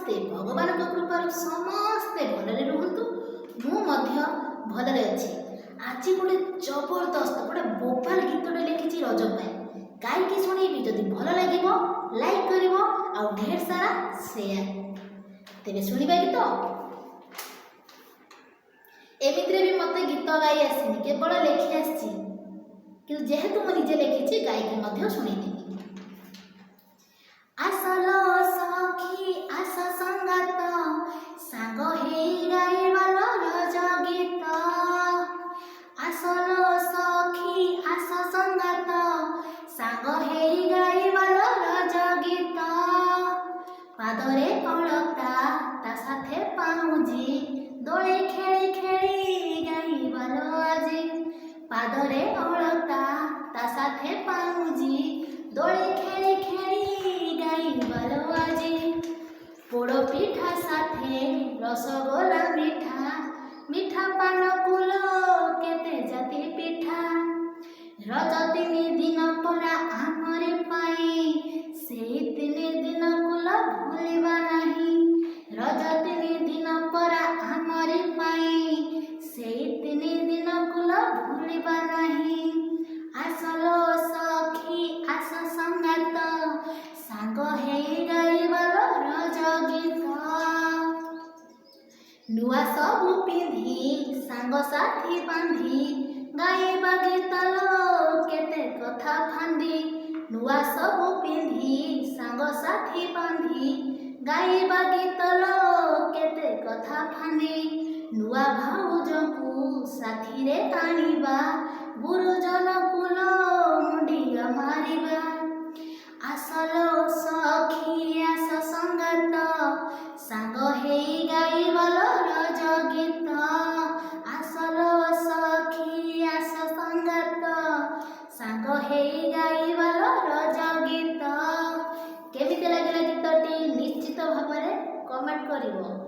ସମସ୍ତେ ଭଗବାନଙ୍କ କୃପାରୁ ସମସ୍ତେ ଭଲରେ ରୁହନ୍ତୁ। ମୁଁ ମଧ୍ୟ ଭଲରେ ଅଛି। ଆଜି ଗୋଟେ ଜବରଦସ୍ତ ଗୋଟେ ବୋବାଲ ଗୀତଟେ ଲେଖିଛି ରଜ ପାଇଁ, ଗାଇକି ଶୁଣେଇବି। ଯଦି ଭଲ ଲାଗିବ ଲାଇକ୍ କରିବ ଆଉ ଢେର ସାରା ସେୟାର। ତେବେ ଶୁଣିବା ଗୀତ। ଏମିତିରେ ବି ମୋତେ ଗୀତ ଗାଇ ଆସିନି, କେବଳ ଲେଖି ଆସିଛି, କିନ୍ତୁ ଯେହେତୁ ମୁଁ ନିଜେ ଲେଖିଛି ଗାଇକି ମଧ୍ୟ ଶୁଣେଇଦେବି। ଆସଲୋ ସଖୀ ଆସ ସଙ୍ଗାତ, ସାଙ୍ଗ ହେଇ ଗାଇବାଲୋ ରଜ ଗୀତ। ଆସଲୋ ସଖୀ ଆସ ସଙ୍ଗାତ, ସାଙ୍ଗ ହେଇ ଗାଇବାଲୋ ରଜ ଗୀତ। ପାଦରେ ଅଳତା ତା ସାଥେ ପାଉଁଜି, ଦୋଳି ଖେଳି ଖେଳି ଗାଇବାଲୋ ଆଜି। ପାଦରେ ଅଳତା ତା ସାଥେ ପାଉଁଜି, ଦୋଳି ଖେଳି ଖେଳି ଗାଇବାଲୋ ଆଜି। ପୋଡ଼ ପିଠା ସାଥେ ରସଗୋଲା ମିଠା, ମିଠା ପାନ କୁଲ କେତେ ଜାତି ପିଠା। ରଜ 3 ଦିନ ପରା ଆମରି ପାଇଁ, ସେଇ 3 ଦିନ କୁଲ ଭୁଲିବା ନାହିଁ। ରଜ 3 ଦିନ ପରା ଆମରି ପାଇଁ, ସେଇ 3 ଦିନ କୁଲ ଭୁଲିବା ନାହିଁ। ଆସଲୋ ସଖୀ ଆସ ସଙ୍ଗାତ, ସାଙ୍ଗ ହେଇ ଗାଇବାଲୋ ରଜ ଗୀତ। ନୂଆ ସବୁ ପିନ୍ଧି ସାଙ୍ଗସାଥି ବାନ୍ଧି, ଗାଇବା ଗୀତ ଲୋ କେତେ କଥା ଫାନ୍ଦି। ନୂଆ ସବୁ ପିନ୍ଧି ସାଙ୍ଗସାଥି ବାନ୍ଧି, ଗାଇବା ଗୀତ ଲୋ କେତେ କଥା ଫାନ୍ଦି। ନୂଆ ଭାଉଜଙ୍କୁ ସାଥିରେ ଆଣିବା, ଗୁରୁଜନ କୁଲ ମୁଣ୍ଡିଆ ମାରିବା। ଆସଲୋ ସଖୀ ଆସ ସଙ୍ଗାତ, ସାଙ୍ଗ ହେଇ ଗାଇବାଲୋ ରଜ ଗୀତ। ଆସଲୋ ସଖୀ ଆସ ସଙ୍ଗାତ, ସାଙ୍ଗ ହେଇ ଗାଇବାଲୋ ରଜ ଗୀତ। କେମିତି ଲାଗିଲା ଗୀତଟି ନିଶ୍ଚିତ ଭାବରେ କମେଣ୍ଟ କରିବ।